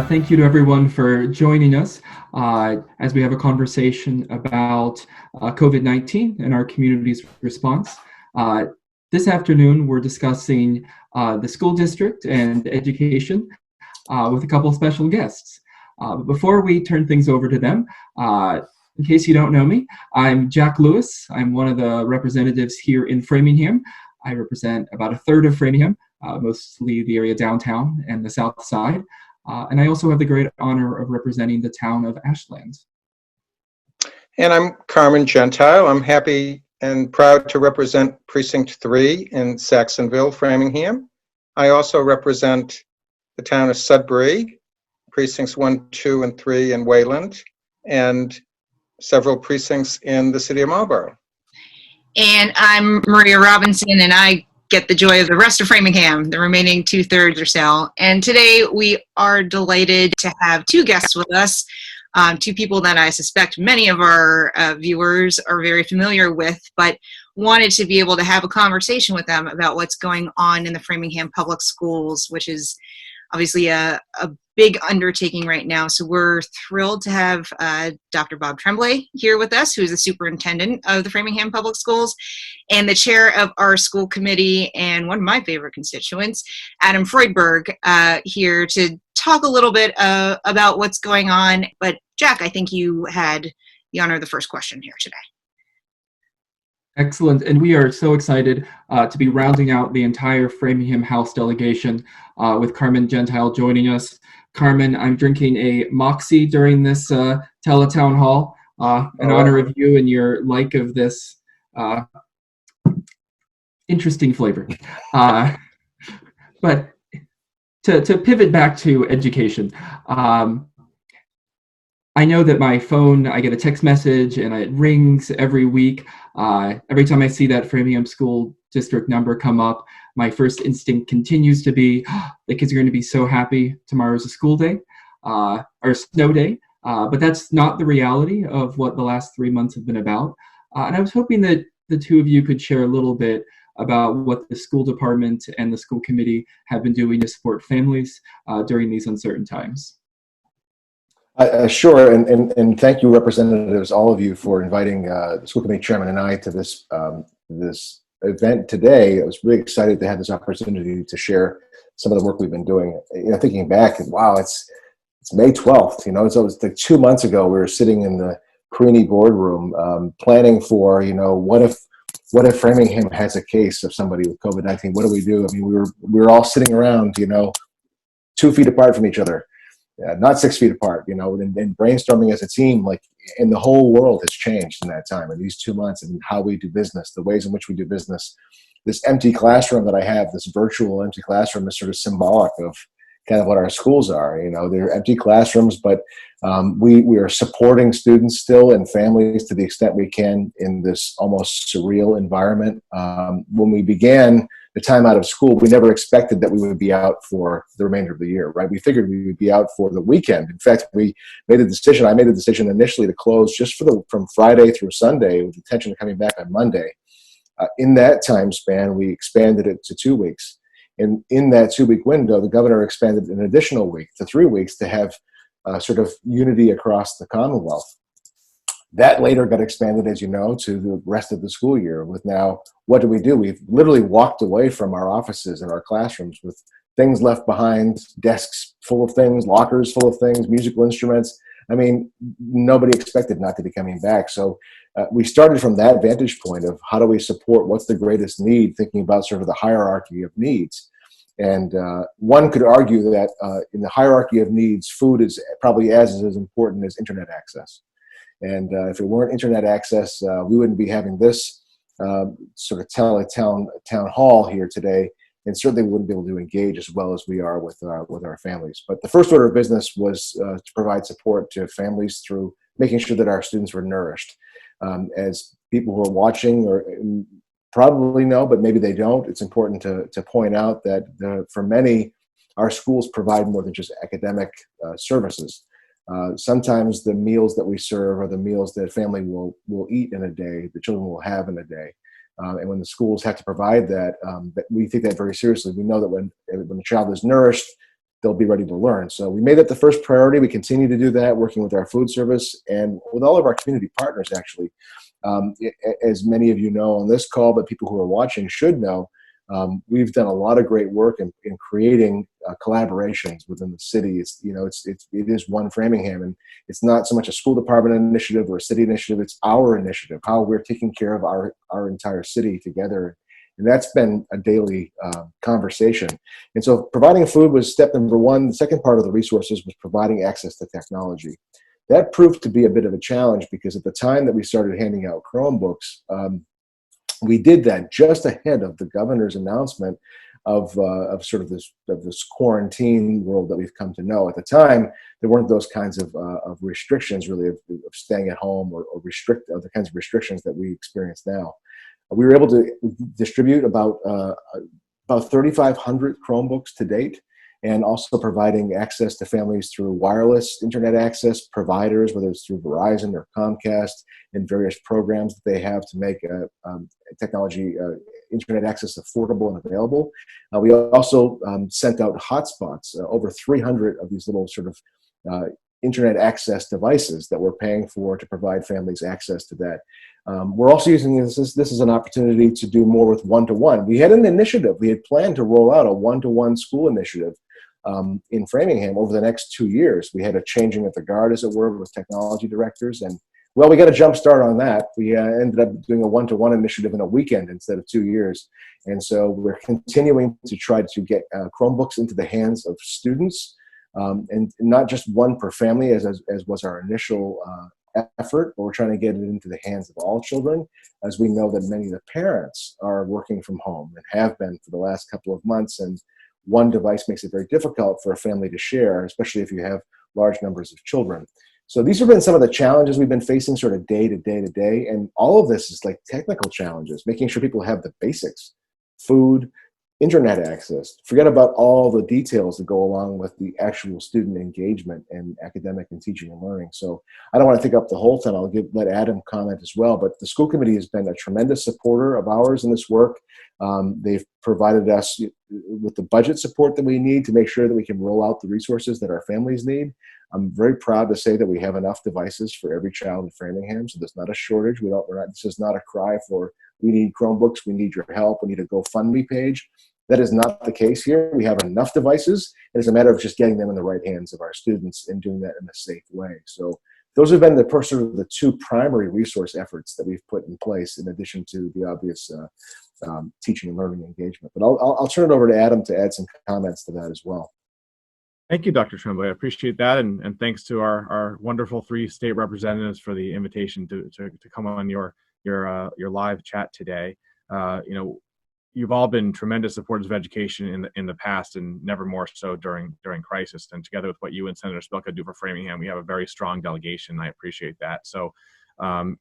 Thank you to everyone for joining us as we have a conversation about COVID-19 and our community's response. Uh, this afternoon, we're discussing the school district and education with a couple of special guests. But before we turn things over to them, in case you don't know me, I'm Jack Lewis. I'm one of the representatives here in Framingham. I represent about a third of Framingham, mostly the area downtown and the south side. And I also have the great honor of representing the town of Ashland. And I'm Carmine Gentile. I'm happy and proud to represent Precinct 3 in Saxonville, Framingham. I also represent the town of Sudbury, Precincts 1, 2, and 3 in Wayland, and several precincts in the city of Marlborough. And I'm Maria Robinson, and I get the joy of the rest of Framingham, the remaining 2/3 or so. And today we are delighted to have two guests with us, two people that I suspect many of our viewers are very familiar with, but wanted to be able to have a conversation with them about what's going on in the Framingham Public Schools, which is obviously a big undertaking right now. So we're thrilled to have Dr. Bob Tremblay here with us, who is the superintendent of the Framingham Public Schools and the chair of our school committee and one of my favorite constituents, Adam Freudberg, here to talk a little bit about what's going on. But Jack, I think you had the honor of the first question here today. Excellent, and we are so excited to be rounding out the entire Framingham House delegation with Carmine Gentile joining us. Carmine, I'm drinking a Moxie during this teletown hall in honor of you and your like of this interesting flavor. But to pivot back to education, I know that my phone, I get a text message and it rings every week. Every time I see that Framingham School District number come up, my first instinct continues to be, the kids are going to be so happy tomorrow's a school day or snow day. But that's not the reality of what the last 3 months have been about. And I was hoping that the two of you could share a little bit about what the school department and the school committee have been doing to support families during these uncertain times. Sure, and thank you, representatives, all of you, for inviting the school committee chairman and I to this this event today. I was really excited to have this opportunity to share some of the work we've been doing. You know, thinking back, wow, it's May 12th. You know, so it was like 2 months ago. We were sitting in the Perini boardroom, planning for, you know, what if Framingham has a case of somebody with COVID-19? What do we do? I mean, we were all sitting around, you know, 2 feet apart from each other. Not 6 feet apart, you know, and brainstorming as a team, like, and the whole world has changed in that time, in these 2 months, and how we do business, the ways in which we do business. This empty classroom that I have, this virtual empty classroom, is sort of symbolic of kind of what our schools are. You know, they're empty classrooms, but we are supporting students still and families to the extent we can in this almost surreal environment. When we began the time out of school, we never expected that we would be out for the remainder of the year, right? We figured we would be out for the weekend. In fact, I made a decision initially to close just from Friday through Sunday, with the intention of coming back on Monday. In that time span, we expanded it to 2 weeks. And in that 2-week window, the governor expanded an additional week to 3 weeks to have sort of unity across the Commonwealth. That later got expanded, as you know, to the rest of the school year. With now, what do? We've literally walked away from our offices and our classrooms with things left behind, desks full of things, lockers full of things, musical instruments. I mean, nobody expected not to be coming back. So we started from that vantage point of how do we support, what's the greatest need, thinking about sort of the hierarchy of needs. And one could argue that in the hierarchy of needs, food is probably as important as internet access. And if it weren't internet access, we wouldn't be having this sort of town hall here today, and certainly we wouldn't be able to engage as well as we are with our families. But the first order of business was to provide support to families through making sure that our students were nourished. As people who are watching or probably know, but maybe they don't, it's important to point out that for many, our schools provide more than just academic services. Sometimes the meals that we serve are the meals that family will eat in a day, the children will have in a day. And when the schools have to provide that, we take that very seriously. We know that when a child is nourished, they'll be ready to learn. So we made it the first priority. We continue to do that, working with our food service and with all of our community partners, actually. As many of you know on this call, but people who are watching should know, we've done a lot of great work in creating collaborations within the city. It is one Framingham, and it's not so much a school department initiative or a city initiative. It's our initiative, how we're taking care of our entire city together. And that's been a daily conversation. And so providing food was step number one. The second part of the resources was providing access to technology. That proved to be a bit of a challenge because at the time that we started handing out Chromebooks, we did that just ahead of the governor's announcement of sort of this quarantine world that we've come to know. At the time, there weren't those kinds of restrictions really of staying at home or the kinds of restrictions that we experience now. We were able to distribute about 3,500 Chromebooks to date, and also providing access to families through wireless internet access providers, whether it's through Verizon or Comcast, and various programs that they have to make technology internet access affordable and available. We also sent out hotspots, over 300 of these little sort of internet access devices that we're paying for to provide families access to that. We're also using this as an opportunity to do more with one-to-one. We had an initiative. We had planned to roll out a one-to-one school initiative in Framingham over the next 2 years. We had a changing of the guard, as it were, with technology directors. And, well, we got a jump start on that. We ended up doing a one-to-one initiative in a weekend instead of 2 years. And so we're continuing to try to get Chromebooks into the hands of students, and not just one per family, as was our initial effort, but we're trying to get it into the hands of all children, as we know that many of the parents are working from home and have been for the last couple of months, and one device makes it very difficult for a family to share, especially if you have large numbers of children. So these have been some of the challenges we've been facing sort of day to day to day, and all of this is like technical challenges, making sure people have the basics: food, internet access. Forget about all the details that go along with the actual student engagement and academic and teaching and learning. So I don't want to take up the whole time. I'll let Adam comment as well. But the school committee has been a tremendous supporter of ours in this work. They've provided us with the budget support that we need to make sure that we can roll out the resources that our families need. I'm very proud to say that we have enough devices for every child in Framingham, so there's not a shortage. This is not a cry for, we need Chromebooks, we need your help, we need a GoFundMe page. That is not the case here. We have enough devices. It's a matter of just getting them in the right hands of our students and doing that in a safe way. So those have been the two primary resource efforts that we've put in place, in addition to the obvious teaching and learning engagement. But I'll turn it over to Adam to add some comments to that as well. Thank you, Dr. Tremblay. I appreciate that, and thanks to our wonderful 3 state representatives for the invitation to come on your live chat today. You've all been tremendous supporters of education in the past, and never more so during crisis. And together with what you and Senator Spilka do for Framingham, we have a very strong delegation. I appreciate that. So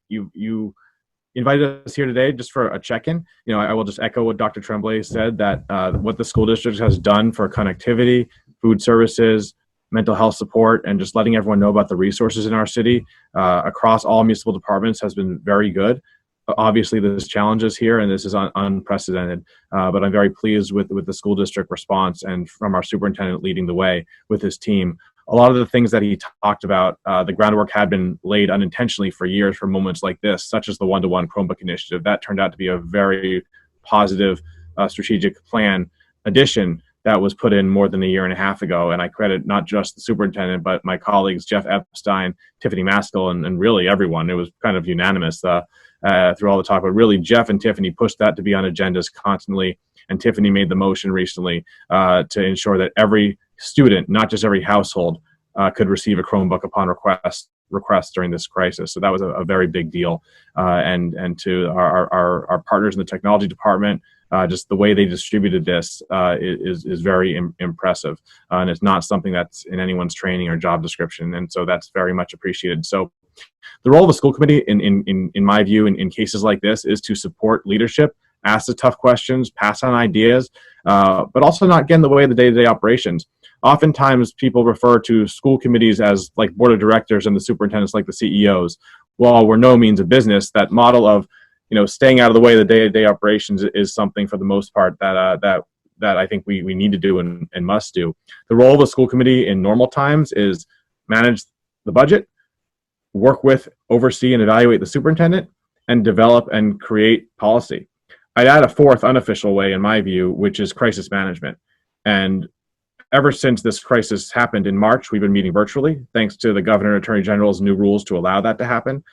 you invited us here today just for a check-in. I will just echo what Dr. Tremblay said, that what the school district has done for connectivity, food services, mental health support, and just letting everyone know about the resources in our city across all municipal departments has been very good. Obviously, there's challenges here, and this is unprecedented, but I'm very pleased with the school district response, and from our superintendent leading the way with his team. A lot of the things that he talked about, the groundwork had been laid unintentionally for years for moments like this, such as the one-to-one Chromebook initiative. That turned out to be a very positive strategic plan addition that was put in more than a year and a half ago. And I credit not just the superintendent, but my colleagues, Jeff Epstein, Tiffany Maskell, and really everyone. It was kind of unanimous through all the talk, but really Jeff and Tiffany pushed that to be on agendas constantly. And Tiffany made the motion recently to ensure that every student, not just every household, could receive a Chromebook upon request during this crisis. So that was a very big deal. And to our partners in the technology department, just the way they distributed this is very impressive. And it's not something that's in anyone's training or job description. And so that's very much appreciated. So the role of the school committee, in my view, in cases like this, is to support leadership, ask the tough questions, pass on ideas, but also not get in the way of the day-to-day operations. Oftentimes, people refer to school committees as like board of directors and the superintendents like the CEOs. While we're no means a business, that model of staying out of the way of the day-to-day operations is something, for the most part, that that I think we need to do and must do. The role of the school committee in normal times is manage the budget, work with, oversee, and evaluate the superintendent, and develop and create policy. I'd add a fourth unofficial way, in my view, which is crisis management. And ever since this crisis happened in March, we've been meeting virtually, thanks to the Governor and Attorney General's new rules to allow that to happen.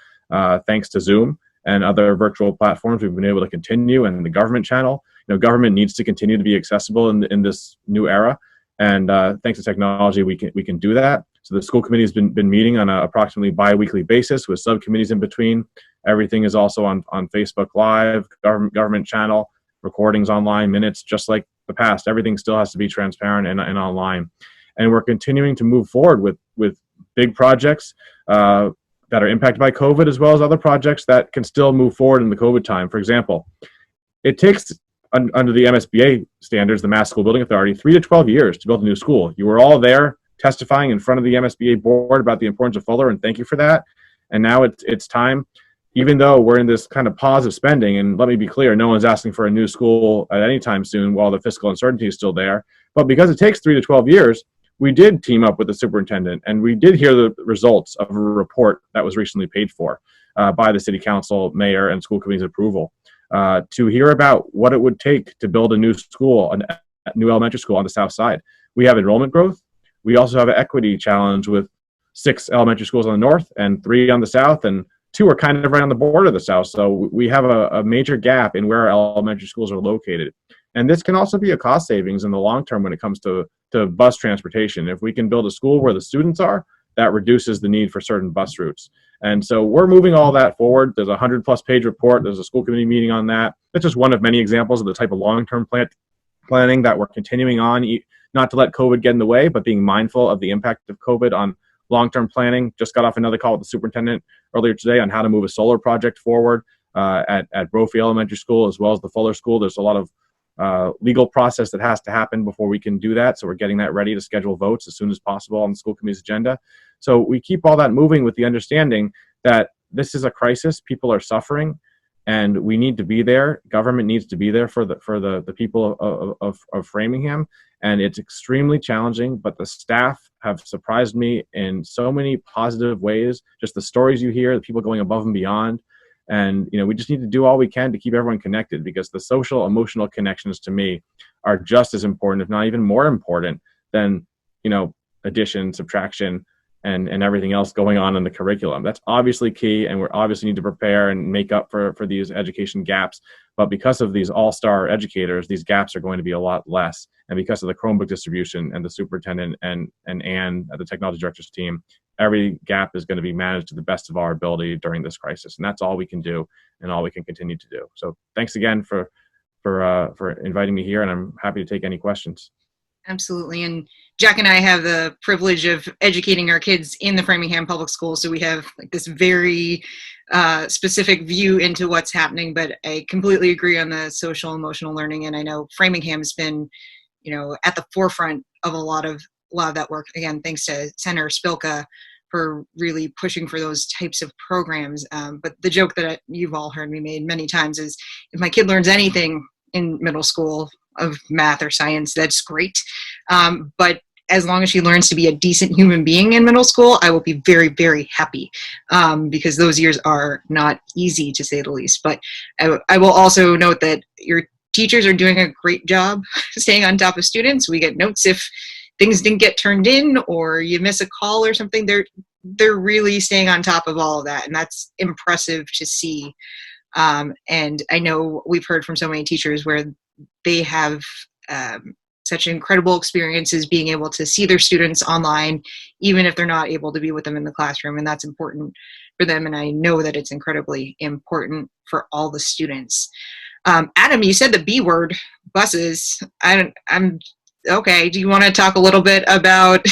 Thanks to Zoom and other virtual platforms, we've been able to continue. And the government channel, government needs to continue to be accessible in this new era. And thanks to technology, we can do that. So the school committee has been meeting on an approximately bi-weekly basis with subcommittees in between. Everything is also on Facebook Live, government channel, recordings online, minutes, just like the past. Everything still has to be transparent and online. And we're continuing to move forward with big projects that are impacted by COVID, as well as other projects that can still move forward in the COVID time. For example, it takes, under the MSBA standards, the Mass School Building Authority, 3 to 12 years to build a new school. You were all there testifying in front of the MSBA board about the importance of Fuller, and thank you for that. And now it's time, even though we're in this kind of pause of spending, and let me be clear, no one's asking for a new school at any time soon while the fiscal uncertainty is still there. But because it takes 3 to 12 years, we did team up with the superintendent, and we did hear the results of a report that was recently paid for by the city council, mayor, and school committee's approval to hear about what it would take to build a new school, a new elementary school on the south side. We have enrollment growth. We also have an equity challenge with 6 elementary schools on the north and 3 on the south, and 2 are kind of right on the border of the south. So we have a major gap in where our elementary schools are located. And this can also be a cost savings in the long term when it comes to bus transportation. If we can build a school where the students are, that reduces the need for certain bus routes. And so we're moving all that forward. There's a 100+ page report. There's a school committee meeting on that. That's just one of many examples of the type of long-term planning that we're continuing on, not to let COVID get in the way, but being mindful of the impact of COVID on long-term planning. Just got off another call with the superintendent earlier today on how to move a solar project forward at Brophy Elementary School, as well as the Fuller School. There's a lot of legal process that has to happen before we can do that. So we're getting that ready to schedule votes as soon as possible on the school committee's agenda. So we keep all that moving with the understanding that this is a crisis. People are suffering, and we need to be there. Government needs to be there for the people of Framingham. And it's extremely challenging, but the staff have surprised me in so many positive ways. Just the stories you hear, the people going above and beyond. And, we just need to do all we can to keep everyone connected, because the social, emotional connections to me are just as important, if not even more important than, addition, subtraction, and everything else going on in the curriculum. That's obviously key, and we obviously need to prepare and make up for these education gaps. But because of these all-star educators, these gaps are going to be a lot less. And because of the Chromebook distribution and the superintendent and Anne at the technology director's team, every gap is going to be managed to the best of our ability during this crisis. And that's all we can do and all we can continue to do. So thanks again for inviting me here, and I'm happy to take any questions. Absolutely. And Jack and I have the privilege of educating our kids in the Framingham Public Schools. So we have this very specific view into what's happening, but I completely agree on the social emotional learning. And I know Framingham has been, at the forefront of a lot of that work. Again, thanks to Senator Spilka for really pushing for those types of programs. But the joke that you've all heard me made many times is, if my kid learns anything in middle school of math or science, that's great. But as long as she learns to be a decent human being in middle school, I will be very, very happy, because those years are not easy, to say the least. But I will also note that your teachers are doing a great job staying on top of students. We get notes if things didn't get turned in or you miss a call or something. They're really staying on top of all of that, and that's impressive to see. And I know we've heard from so many teachers where they have such incredible experiences being able to see their students online, even if they're not able to be with them in the classroom. And that's important for them. And I know that it's incredibly important for all the students. Adam, you said the B word, buses. I'm okay. Do you want to talk a little bit about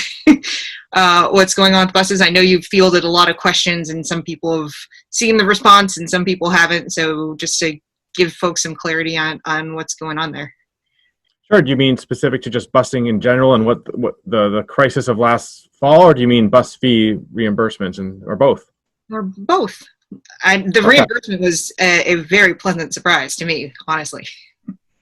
what's going on with buses? I know you've fielded a lot of questions, and some people have seen the response and some people haven't. So just to give folks some clarity on what's going on there. Sure. Do you mean specific to just busing in general and what the crisis of last fall, or do you mean bus fee reimbursements, or both? Or both. The reimbursement was a very pleasant surprise to me, honestly.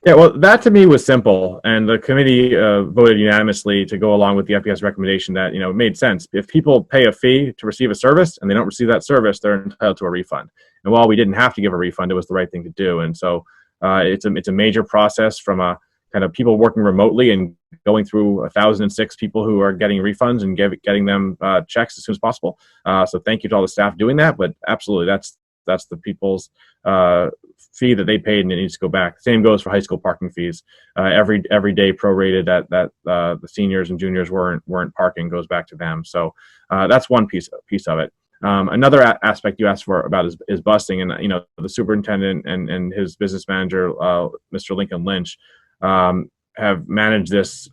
Yeah, well, that to me was simple, and the committee voted unanimously to go along with the FPS recommendation that, it made sense. If people pay a fee to receive a service and they don't receive that service, they're entitled to a refund. And while we didn't have to give a refund, it was the right thing to do. And so it's a major process from a kind of people working remotely and going through 1,006 people who are getting refunds and getting them checks as soon as possible. So thank you to all the staff doing that. But absolutely, that's the people's fee that they paid, and it needs to go back. Same goes for high school parking fees. Every day prorated that the seniors and juniors weren't parking goes back to them. So that's one piece of it. Another aspect you asked for about is busing, and the superintendent and his business manager, Mr. Lincoln Lynch, have managed this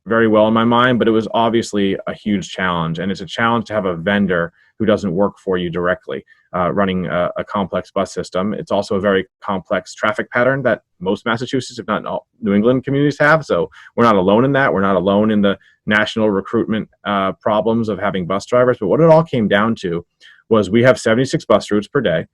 very well in my mind, but it was obviously a huge challenge, and it's a challenge to have a vendor who doesn't work for you directly, running a complex bus system. It's also a very complex traffic pattern that most Massachusetts, if not all New England communities have. So we're not alone in that. We're not alone in the national recruitment problems of having bus drivers. But what it all came down to was we have 76 bus routes per day,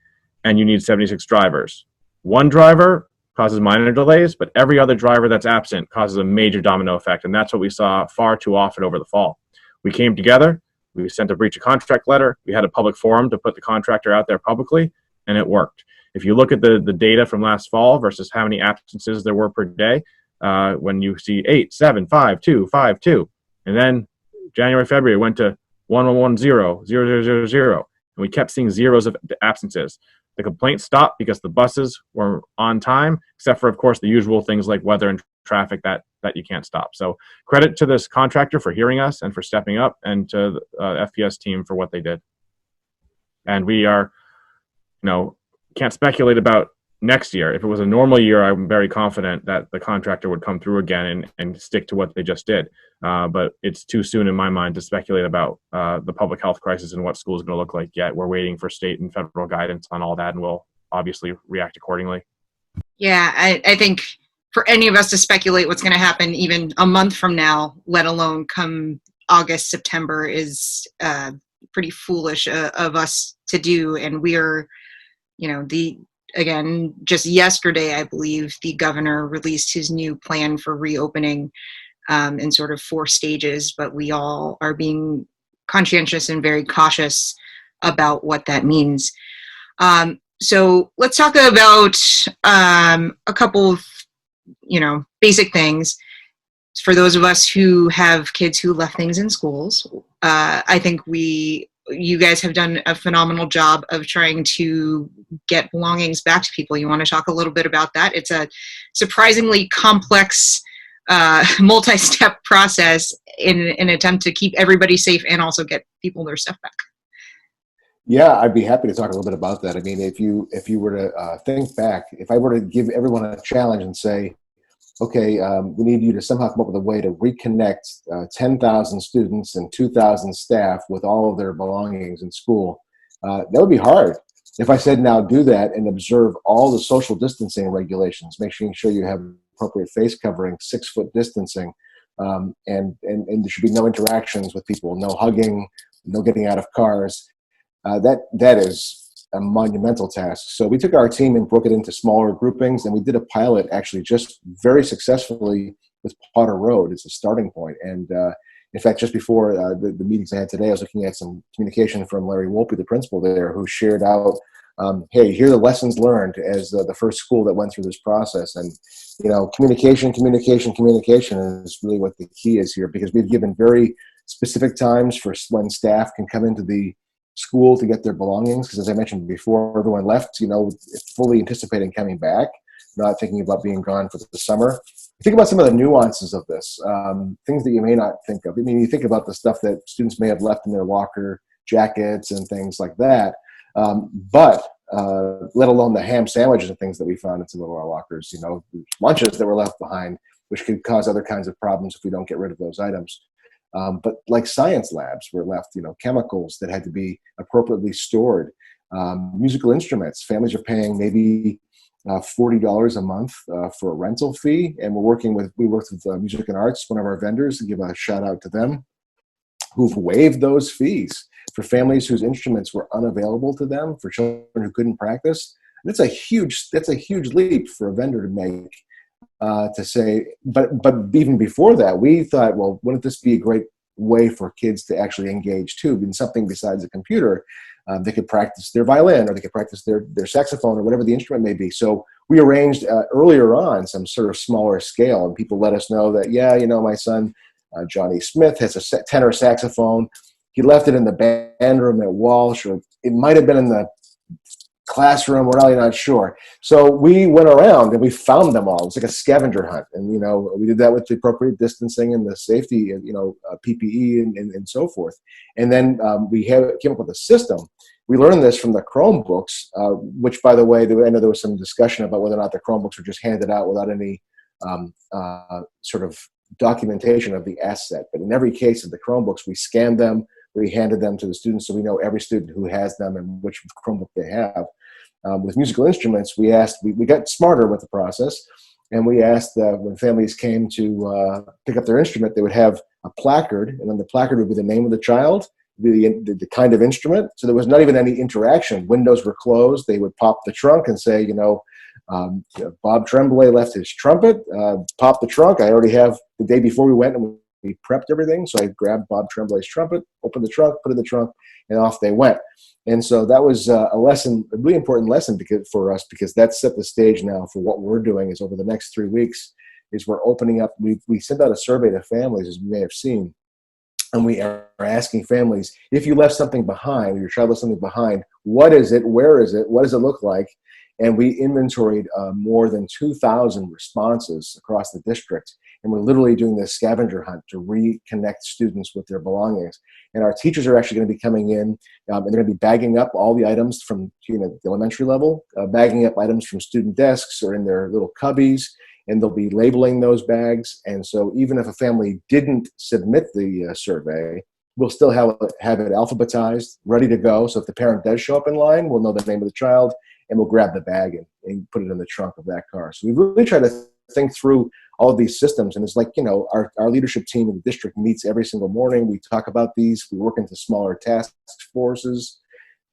and you need 76 drivers. One driver causes minor delays, but every other driver that's absent causes a major domino effect. And that's what we saw far too often over the fall. We came together, we sent a breach of contract letter, we had a public forum to put the contractor out there publicly, and it worked. If you look at the data from last fall versus how many absences there were per day, when you see 8, 7, 5, 2, 5, 2, and then January, February went to 1, 1, 1, 0, 0, 0, 0, 0, and we kept seeing zeros of absences. The complaints stopped because the buses were on time, except for, of course, the usual things like weather and traffic that you can't stop. So credit to this contractor for hearing us and for stepping up, and to the FPS team for what they did. And we are, can't speculate about next year. If it was a normal year, I'm very confident that the contractor would come through again and stick to what they just did. But it's too soon in my mind to speculate about the public health crisis and what school is going to look like yet. We're waiting for state and federal guidance on all that, and we'll obviously react accordingly. Yeah, I think for any of us to speculate what's going to happen even a month from now, let alone come August, September, is pretty foolish of us to do. And we're, again, just yesterday, I believe, the governor released his new plan for reopening in sort of 4 stages, but we all are being conscientious and very cautious about what that means. So let's talk about a couple of, basic things. For those of us who have kids who left things in schools, I think you guys have done a phenomenal job of trying to get belongings back to people. You want to talk a little bit about that? It's a surprisingly complex, multi-step process in an attempt to keep everybody safe and also get people their stuff back. Yeah, I'd be happy to talk a little bit about that. I mean, if you were to think back, if I were to give everyone a challenge and say, okay, we need you to somehow come up with a way to reconnect 10,000 students and 2,000 staff with all of their belongings in school, that would be hard. If I said, now do that and observe all the social distancing regulations, making sure you have appropriate face covering, 6-foot distancing, and there should be no interactions with people, no hugging, no getting out of cars. That is a monumental task. So we took our team and broke it into smaller groupings, and we did a pilot actually just very successfully with Potter Road as a starting point. And in fact, just before the meetings I had today, I was looking at some communication from Larry Wolpe, the principal there, who shared out, hey, here are the lessons learned as the first school that went through this process. And, communication is really what the key is here, because we've given very specific times for when staff can come into the school to get their belongings, because as I mentioned before, everyone left, fully anticipating coming back, not thinking about being gone for the summer. Think about some of the nuances of this, things that you may not think of. I mean, you think about the stuff that students may have left in their locker, jackets and things like that, but let alone the ham sandwiches and things that we found in some of our lockers, lunches that were left behind, which could cause other kinds of problems if we don't get rid of those items. But like science labs were left, chemicals that had to be appropriately stored, musical instruments. Families are paying maybe $40 a month for a rental fee, and we worked with Music and Arts, one of our vendors, to give a shout out to them, who've waived those fees for families whose instruments were unavailable to them, for children who couldn't practice. And that's a huge leap for a vendor to make. to say, but even before that, we thought, well, wouldn't this be a great way for kids to actually engage too, in something besides a computer? They could practice their violin, or they could practice their saxophone, or whatever the instrument may be. So we arranged earlier on some sort of smaller scale, and people let us know that, yeah, my son, Johnny Smith, has a tenor saxophone. He left it in the band room at Walsh, or it might have been in the classroom. We're really not sure. So we went around and we found them all. It's like a scavenger hunt. And, we did that with the appropriate distancing and the safety, PPE and so forth. And then we came up with a system. We learned this from the Chromebooks, which, by the way, I know there was some discussion about whether or not the Chromebooks were just handed out without any sort of documentation of the asset. But in every case of the Chromebooks, we scanned them, we handed them to the students, so we know every student who has them and which Chromebook they have. With musical instruments, we got smarter with the process, and we asked when families came to pick up their instrument, they would have a placard, and on the placard would be the name of the child, be the kind of instrument. So there was not even any interaction. Windows were closed. They would pop the trunk and say, Bob Tremblay left his trumpet. Pop the trunk. I already have the day before we went and we prepped everything. So I grabbed Bob Tremblay's trumpet, opened the trunk, put it in the trunk, and off they went. And so that was a really important lesson for us, because that set the stage now for what we're doing is over the next 3 weeks is we're opening up. We sent out a survey to families, as you may have seen, and we are asking families, if you left something behind, or your child left something behind, what is it? Where is it? What does it look like? And we inventoried more than 2,000 responses across the district. And we're literally doing this scavenger hunt to reconnect students with their belongings. And our teachers are actually going to be coming in, and they're going to be bagging up all the items from the elementary level, bagging up items from student desks or in their little cubbies, and they'll be labeling those bags. And so even if a family didn't submit the survey, we'll still have it alphabetized, ready to go. So if the parent does show up in line, we'll know the name of the child, and we'll grab the bag and put it in the trunk of that car. So we really try to think through all of these systems. And it's like, our leadership team in the district meets every single morning. We talk about these. We work into smaller task forces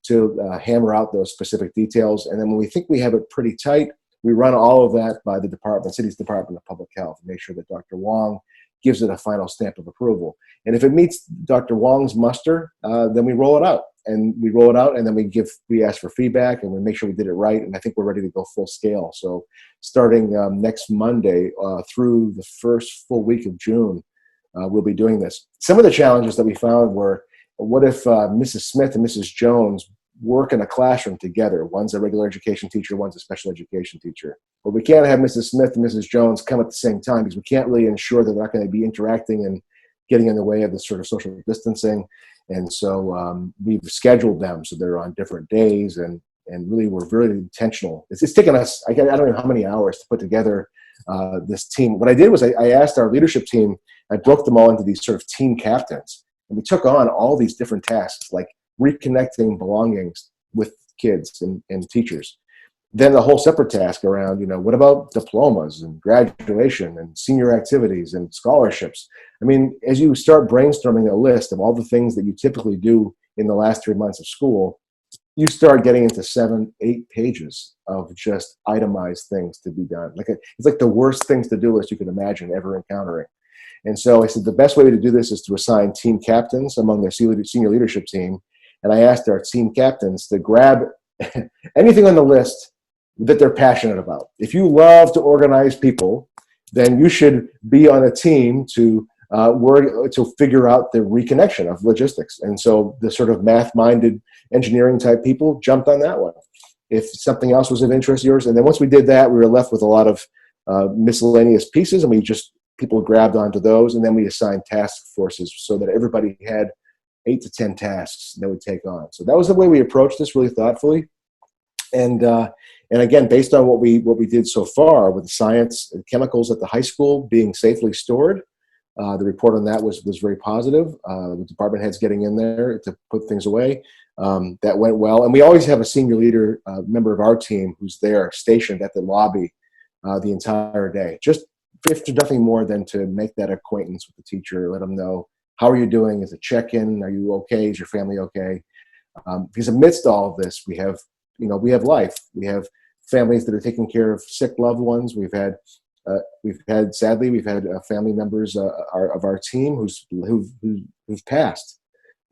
to hammer out those specific details. And then when we think we have it pretty tight, we run all of that by the city's Department of Public Health, and make sure that Dr. Wong gives it a final stamp of approval. And if it meets Dr. Wong's muster, then we roll it out. And we roll it out, and then we ask for feedback, and we make sure we did it right. And I think we're ready to go full scale. So starting next Monday through the first full week of June, we'll be doing this. Some of the challenges that we found were, what if Mrs. Smith and Mrs. Jones work in a classroom together? One's a regular education teacher, one's a special education teacher. But we can't have Mrs. Smith and Mrs. Jones come at the same time, because we can't really ensure that they're not going to be interacting and getting in the way of the sort of social distancing. And so we've scheduled them so they're on different days, and really we're very intentional. It's taken us, I don't know how many hours to put together this team. What I did was I asked our leadership team, I broke them all into these sort of team captains, and we took on all these different tasks, like reconnecting belongings with kids and teachers. Then the whole separate task around, what about diplomas and graduation and senior activities and scholarships? I mean, as you start brainstorming a list of all the things that you typically do in the last 3 months of school, you start getting into 7-8 pages of just itemized things to be done. It's like the worst things to do list you could imagine ever encountering. And so I said, the best way to do this is to assign team captains among their senior leadership team. And I asked our team captains to grab anything on the list that they're passionate about. If you love to organize people, then you should be on a team to work to figure out the reconnection of logistics. And so the sort of math-minded engineering type people jumped on that one. If something else was of interest yours, and then once we did that, we were left with a lot of miscellaneous pieces, and people grabbed onto those, and then we assigned task forces so that everybody had 8 to 10 tasks they would take on. So that was the way we approached this, really thoughtfully. And again, based on what we did so far with the science and chemicals at the high school being safely stored, the report on that was very positive. The department heads getting in there to put things away. That went well. And we always have a senior leader, member of our team, who's there stationed at the lobby the entire day. Just if there's nothing more than to make that acquaintance with the teacher, let them know, how are you doing? Is a check-in? Are you okay? Is your family okay? Because amidst all of this, we have life. We have families that are taking care of sick loved ones. We've had sadly, we've had family members of our team who've passed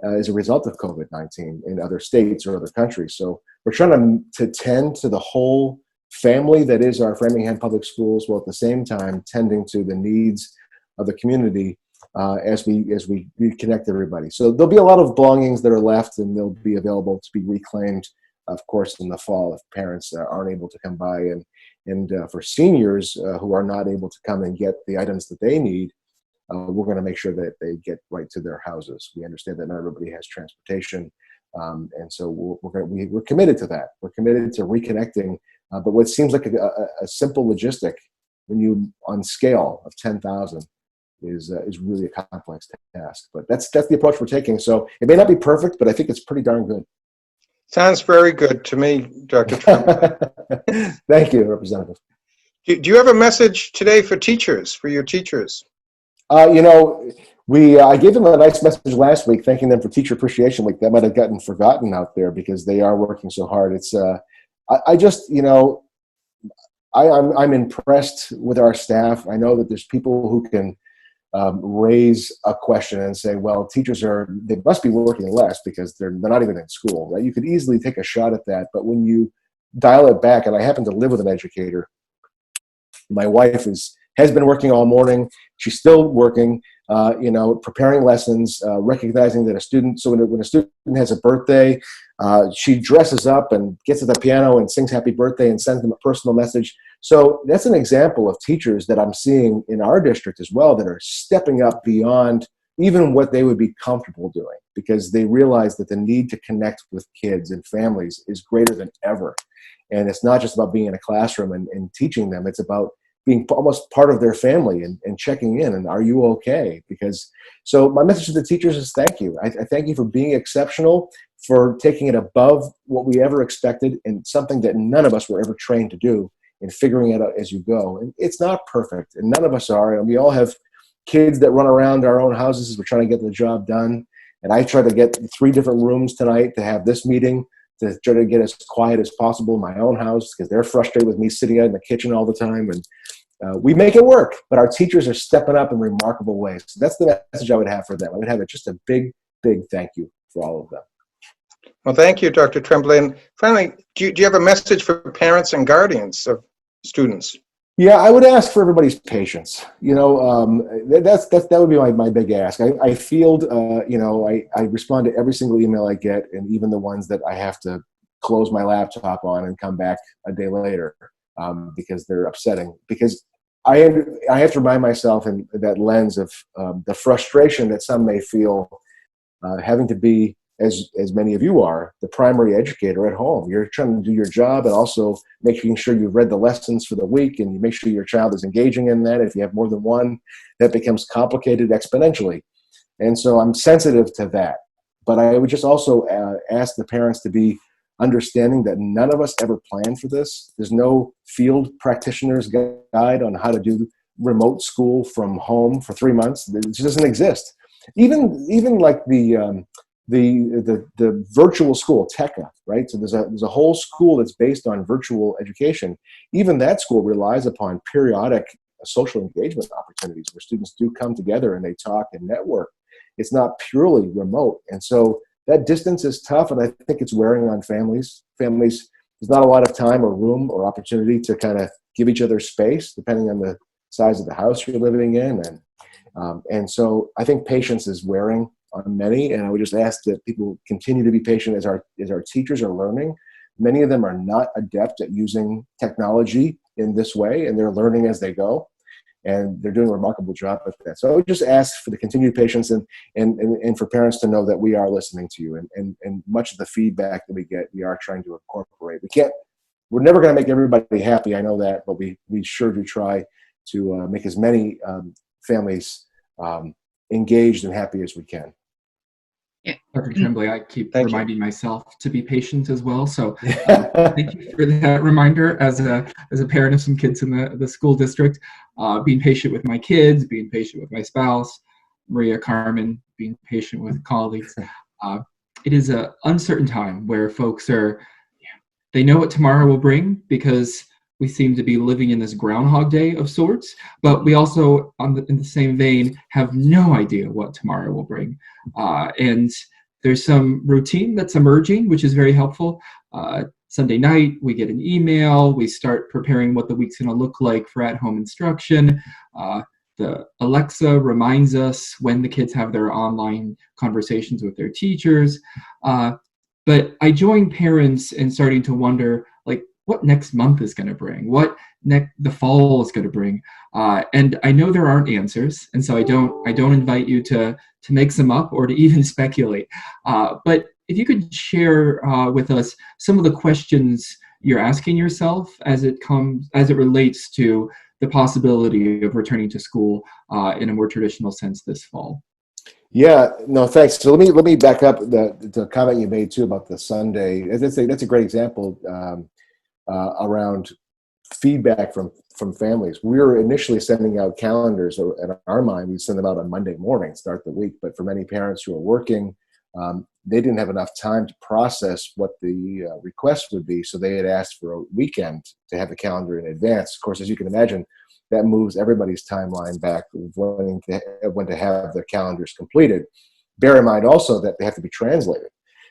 as a result of COVID-19 in other states or other countries. So we're trying to tend to the whole family that is our Framingham Public Schools, while at the same time tending to the needs of the community as we reconnect everybody. So there'll be a lot of belongings that are left, and they'll be available to be reclaimed, of course, in the fall if parents aren't able to come by. And for seniors who are not able to come and get the items that they need, we're going to make sure that they get right to their houses. We understand that not everybody has transportation, and so we're committed to that. We're committed to reconnecting. But what seems like a simple logistic, when you on scale of 10,000, is really a complex task. But that's the approach we're taking. So it may not be perfect, but I think it's pretty darn good. Sounds very good to me, Dr. Tremblay. Thank you, Representative. Do you have a message today for teachers, for your teachers? I gave them a nice message last week, thanking them for Teacher Appreciation Week. That might have gotten forgotten out there because they are working so hard. It's I'm impressed with our staff. I know that there's people who can raise a question and say, well, teachers they must be working less because they're not even in school, right? You could easily take a shot at that. But when you dial it back, and I happen to live with an educator, my wife has been working all morning. She's still working, preparing lessons, recognizing that when a student has a birthday, she dresses up and gets to the piano and sings happy birthday and sends them a personal message. So that's an example of teachers that I'm seeing in our district as well that are stepping up beyond even what they would be comfortable doing, because they realize that the need to connect with kids and families is greater than ever. And it's not just about being in a classroom and teaching them. It's about being almost part of their family and checking in and are you okay? So my message to the teachers is thank you. I thank you for being exceptional, for taking it above what we ever expected, and something that none of us were ever trained to do, and figuring it out as you go. And it's not perfect, and none of us are. And we all have kids that run around our own houses as we're trying to get the job done. And I try to get 3 different rooms tonight to have this meeting, to try to get as quiet as possible in my own house, because they're frustrated with me sitting out in the kitchen all the time. And we make it work, but our teachers are stepping up in remarkable ways. So that's the message I would have for them. I would have just a big, big thank you for all of them. Well, thank you, Dr. Tremblay. And finally, do you have a message for parents and guardians of students? Yeah, I would ask for everybody's patience. That would be my big ask. I field, I respond to every single email I get, and even the ones that I have to close my laptop on and come back a day later because they're upsetting. Because I have to remind myself in that lens of the frustration that some may feel having to be, as many of you are, the primary educator at home. You're trying to do your job and also making sure you've read the lessons for the week, and you make sure your child is engaging in that. If you have more than one, that becomes complicated exponentially. And so I'm sensitive to that. But I would just also ask the parents to be understanding that none of us ever planned for this. There's no field practitioner's guide on how to do remote school from home for 3 months. It just doesn't exist. Even like the virtual school, TECA, right? So there's a whole school that's based on virtual education. Even that school relies upon periodic social engagement opportunities where students do come together and they talk and network. It's not purely remote. And so that distance is tough, and I think it's wearing on families. There's not a lot of time or room or opportunity to kind of give each other space, depending on the size of the house you're living in. And so I think patience is wearing on many, and I would just ask that people continue to be patient as our teachers are learning. Many of them are not adept at using technology in this way, and they're learning as they go, and they're doing a remarkable job at that. So I would just ask for the continued patience and for parents to know that we are listening to you, and much of the feedback that we get, we are trying to incorporate. We're never going to make everybody happy, I know that, but we sure do try to make as many families engaged and happy as we can. Dr. Tremblay, I keep reminding myself to be patient as well. So thank you for that reminder as a parent of some kids in the school district. Being patient with my kids, being patient with my spouse, Maria, Carmen, being patient with colleagues. It is an uncertain time where folks they know what tomorrow will bring because we seem to be living in this Groundhog Day of sorts, but we also, in the same vein, have no idea what tomorrow will bring. And there's some routine that's emerging, which is very helpful. Sunday night, we get an email. We start preparing what the week's going to look like for at-home instruction. The Alexa reminds us when the kids have their online conversations with their teachers. But I join parents in starting to wonder, like, what next month is going to bring, what the fall is going to bring. And I know there aren't answers, and so I don't invite you to make some up or to even speculate. But if you could share with us some of the questions you're asking yourself as it relates to the possibility of returning to school in a more traditional sense this fall. Yeah, no, thanks. So let me back up the comment you made too about the Sunday. That's a great example around feedback from families. We were initially sending out calendars, or in our mind, we send them out on Monday morning, start the week. But for many parents who are working, they didn't have enough time to process what the request would be, so they had asked for a weekend to have the calendar in advance. Of course, as you can imagine, that moves everybody's timeline back when to have the calendars completed. Bear in mind also that they have to be translated.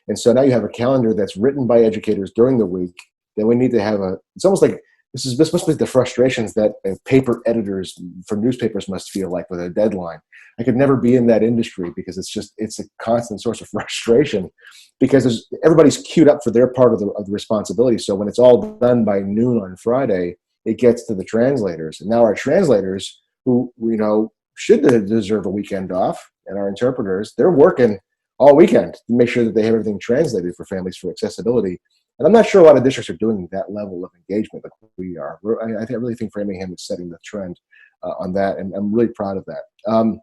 And so now you have a calendar that's written by educators during the week. Then we need to have it's almost like, this must be the frustrations that paper editors for newspapers must feel like with a deadline. I could never be in that industry because it's a constant source of frustration, because everybody's queued up for their part of the responsibility. So when it's all done by noon on Friday, it gets to the translators. And now our translators, who, should deserve a weekend off, and our interpreters, they're working all weekend to make sure that they have everything translated for families for accessibility. And I'm not sure a lot of districts are doing that level of engagement like we are. I really think Framingham is setting the trend on that, and I'm really proud of that.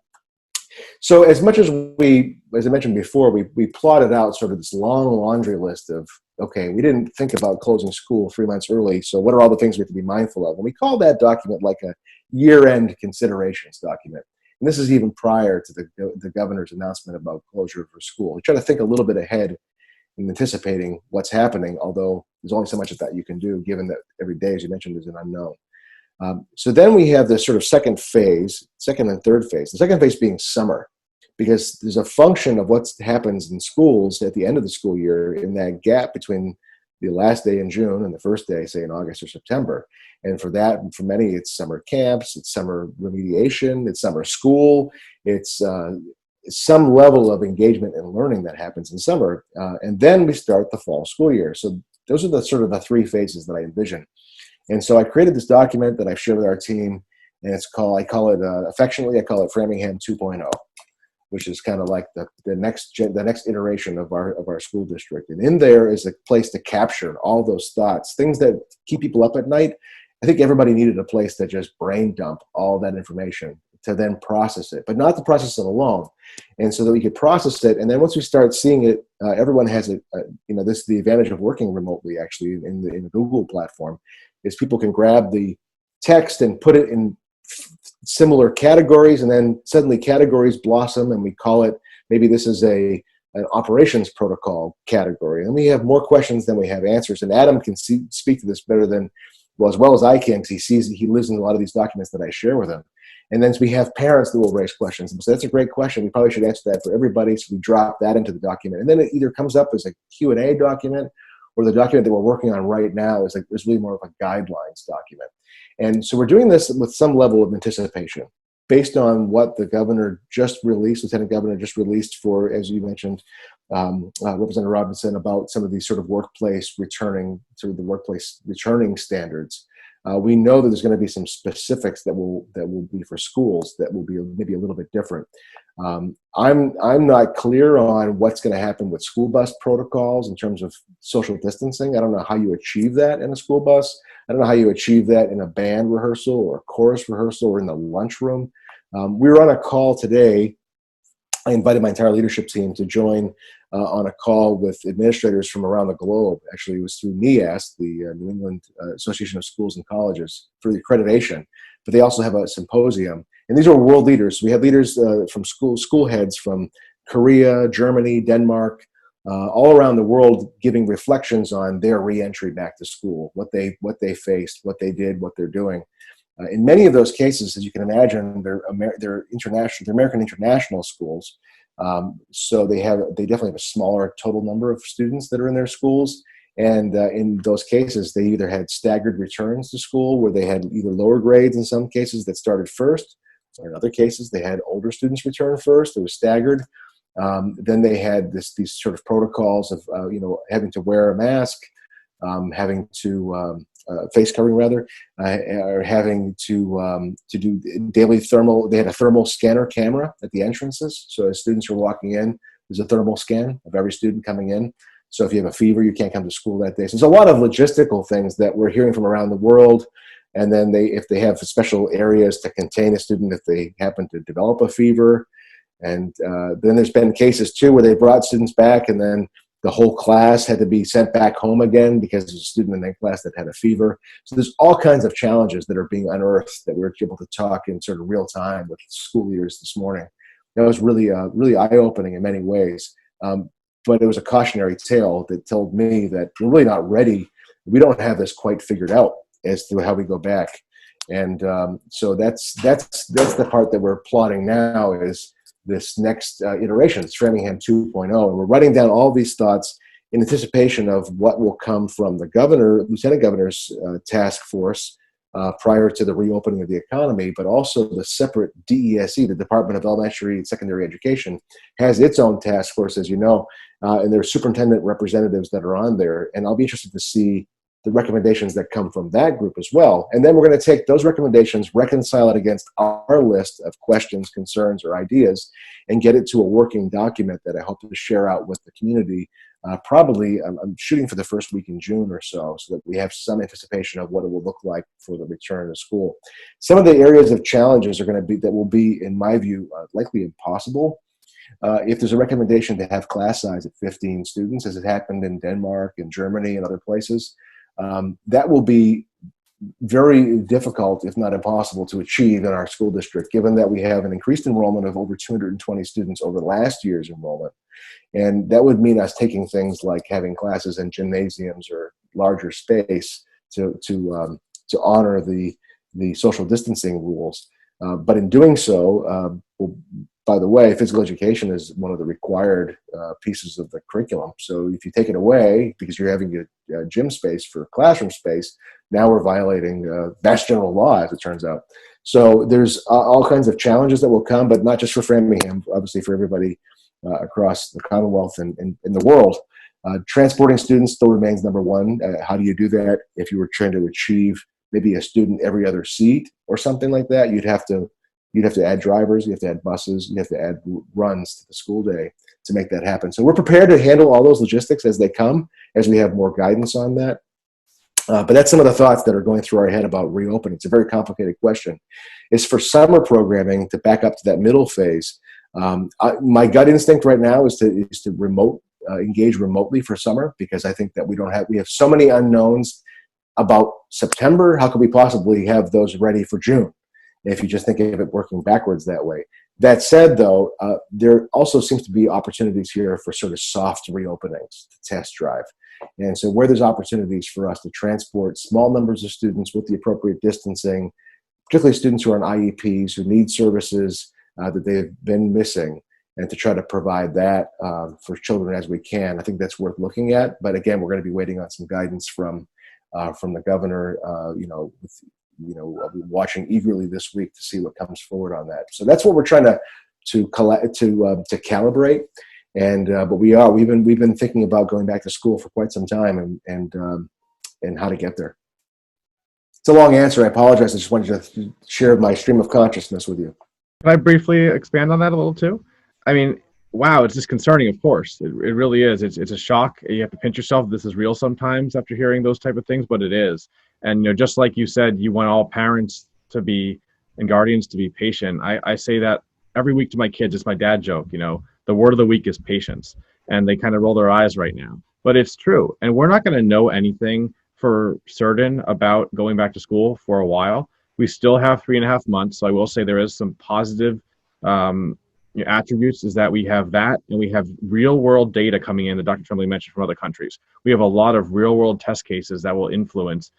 So as much as I mentioned before, we plotted out sort of this long laundry list of, okay, we didn't think about closing school 3 months early, so what are all the things we have to be mindful of? And we call that document like a year-end considerations document. And this is even prior to the governor's announcement about closure for school. We try to think a little bit ahead in anticipating what's happening, although there's only so much of that you can do, given that every day, as you mentioned, is an unknown. So then we have this sort of second and third phase. The second phase being summer, because there's a function of what happens in schools at the end of the school year in that gap between the last day in June and the first day, say in August or September. And for many, it's summer camps, it's summer remediation, it's summer school, it's some level of engagement and learning that happens in summer. And then we start the fall school year. So those are the sort of the three phases that I envision. And so I created this document that I shared with our team, and I call it affectionately Framingham 2.0, which is kind of like the next iteration of our school district. And in there is a place to capture all those thoughts, things that keep people up at night. I think everybody needed a place to just brain dump all that information to then process it, but not to process it alone. And so that we could process it. And then once we start seeing it, everyone has it, this is the advantage of working remotely, actually, in the Google platform, is people can grab the text and put it in similar categories, and then suddenly categories blossom, and we call it, maybe this is an operations protocol category. And we have more questions than we have answers. And Adam can speak to this better as well as I can, because he lives in a lot of these documents that I share with him. And then we have parents that will raise questions. And so that's a great question. We probably should answer that for everybody. So we drop that into the document. And then it either comes up as a Q&A document, or the document that we're working on right now is really more of a guidelines document. And so we're doing this with some level of anticipation based on what the Lieutenant Governor just released for, as you mentioned, Representative Robinson, about some of these sort of workplace returning standards. We know that there's going to be some specifics that will be for schools that will be maybe a little bit different. I'm not clear on what's going to happen with school bus protocols in terms of social distancing. I don't know how you achieve that in a school bus. I don't know how you achieve that in a band rehearsal or a chorus rehearsal or in the lunchroom. We were on a call today. I invited my entire leadership team to join on a call with administrators from around the globe. Actually, it was through NEAS, the New England Association of Schools and Colleges, for the accreditation. But they also have a symposium. And these are world leaders. We have leaders from school heads from Korea, Germany, Denmark, all around the world, giving reflections on their reentry back to school, what they faced, what they did, what they're doing. In many of those cases, as you can imagine, they're international, they're American international schools. So they definitely have a smaller total number of students that are in their schools. And in those cases, they either had staggered returns to school, where they had either lower grades in some cases that started first, or in other cases, they had older students return first. It was staggered. Then they had these sort of protocols of having to wear a mask, having to face covering rather, or having to do daily thermal. They had a thermal scanner camera at the entrances, so as students are walking in, there's a thermal scan of every student coming in. So if you have a fever, you can't come to school that day. So there's a lot of logistical things that we're hearing from around the world. And then if they have special areas to contain a student if they happen to develop a fever. And then there's been cases too where they brought students back and then the whole class had to be sent back home again because there's a student in that class that had a fever. So there's all kinds of challenges that are being unearthed that we were able to talk in sort of real time with school leaders this morning. That was really eye-opening in many ways. But it was a cautionary tale that told me that we're really not ready. We don't have this quite figured out as to how we go back. And so that's the part that we're plotting now is this next iteration, it's Framingham 2.0. And we're writing down all these thoughts in anticipation of what will come from the lieutenant governor's task force prior to the reopening of the economy, but also the separate DESE, the Department of Elementary and Secondary Education, has its own task force, as you know, and there are superintendent representatives that are on there. And I'll be interested to see the recommendations that come from that group as well. And then we're going to take those recommendations, reconcile it against our list of questions, concerns, or ideas, and get it to a working document that I hope to share out with the community. Probably, I'm shooting for the first week in June or so that we have some anticipation of what it will look like for the return to school. Some of the areas of challenges that will be, in my view, likely impossible. If there's a recommendation to have class size at 15 students, as it happened in Denmark and Germany and other places, that will be very difficult, if not impossible, to achieve in our school district, given that we have an increased enrollment of over 220 students over last year's enrollment. And that would mean us taking things like having classes in gymnasiums or larger space to honor the social distancing rules. But in doing so, by the way, physical education is one of the required pieces of the curriculum. So if you take it away because you're having a gym space for classroom space, now we're violating Mass General law, as it turns out. So there's all kinds of challenges that will come, but not just for Framingham, obviously for everybody across the Commonwealth and in the world. Transporting students still remains number one. How do you do that? If you were trying to achieve maybe a student every other seat or something like that, you'd have to add drivers, you have to add buses, you have to add runs to the school day to make that happen. So we're prepared to handle all those logistics as they come, as we have more guidance on that. But that's some of the thoughts that are going through our head about reopening. It's a very complicated question. It's for summer programming, to back up to that middle phase. My gut instinct right now is to engage remotely for summer, because I think that we have so many unknowns about September. How could we possibly have those ready for June, if you just think of it working backwards that way? That said, though, there also seems to be opportunities here for sort of soft reopenings to test drive. And so where there's opportunities for us to transport small numbers of students with the appropriate distancing, particularly students who are on IEPs, who need services that they've been missing, and to try to provide that for children as we can, I think that's worth looking at. But again, we're going to be waiting on some guidance from the governor, I'll be watching eagerly this week to see what comes forward on that. So that's what we're trying to calibrate. And but we've been thinking about going back to school for quite some time and how to get there. It's a long answer. I apologize. I just wanted to share my stream of consciousness with you. Can I briefly expand on that a little too? I mean, wow, it's disconcerting, of course. It really is. It's a shock. You have to pinch yourself. This is real sometimes after hearing those type of things, but it is. And just like you said, you want all parents to be and guardians to be patient. I say that every week to my kids. It's my dad joke. The word of the week is patience, and they kind of roll their eyes right now. But it's true, and we're not going to know anything for certain about going back to school for a while. We still have 3.5 months, so I will say there is some positive attributes is that we have that, and we have real world data coming in that Dr. Tremblay mentioned from other countries. We have a lot of real world test cases that will influence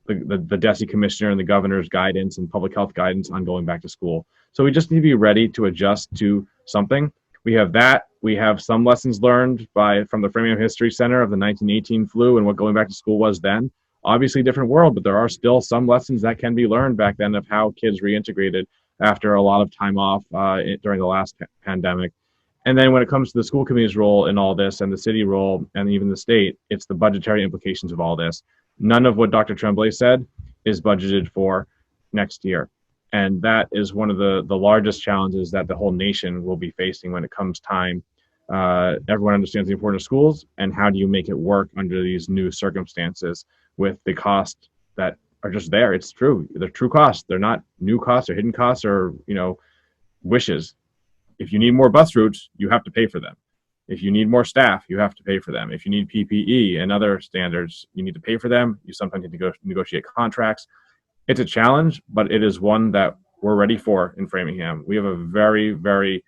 the DESE commissioner and the governor's guidance and public health guidance on going back to school. So we just need to be ready to adjust to something. We have that. We have some lessons learned from the Framingham History Center of the 1918 flu and what going back to school was then. Obviously different world, but there are still some lessons that can be learned back then of how kids reintegrated after a lot of time off during the last pandemic. And then when it comes to the school committee's role in all this and the city role and even the state, it's the budgetary implications of all this. None of what Dr. Tremblay said is budgeted for next year. And that is one of the largest challenges that the whole nation will be facing when it comes time. Everyone understands the importance of schools, and how do you make it work under these new circumstances with the costs that are just there. It's true. They're true costs. They're not new costs or hidden costs or, wishes. If you need more bus routes, you have to pay for them. If you need more staff, you have to pay for them. If you need PPE and other standards, you need to pay for them. You sometimes need to negotiate contracts. It's a challenge, but it is one that we're ready for in Framingham. We have a very, very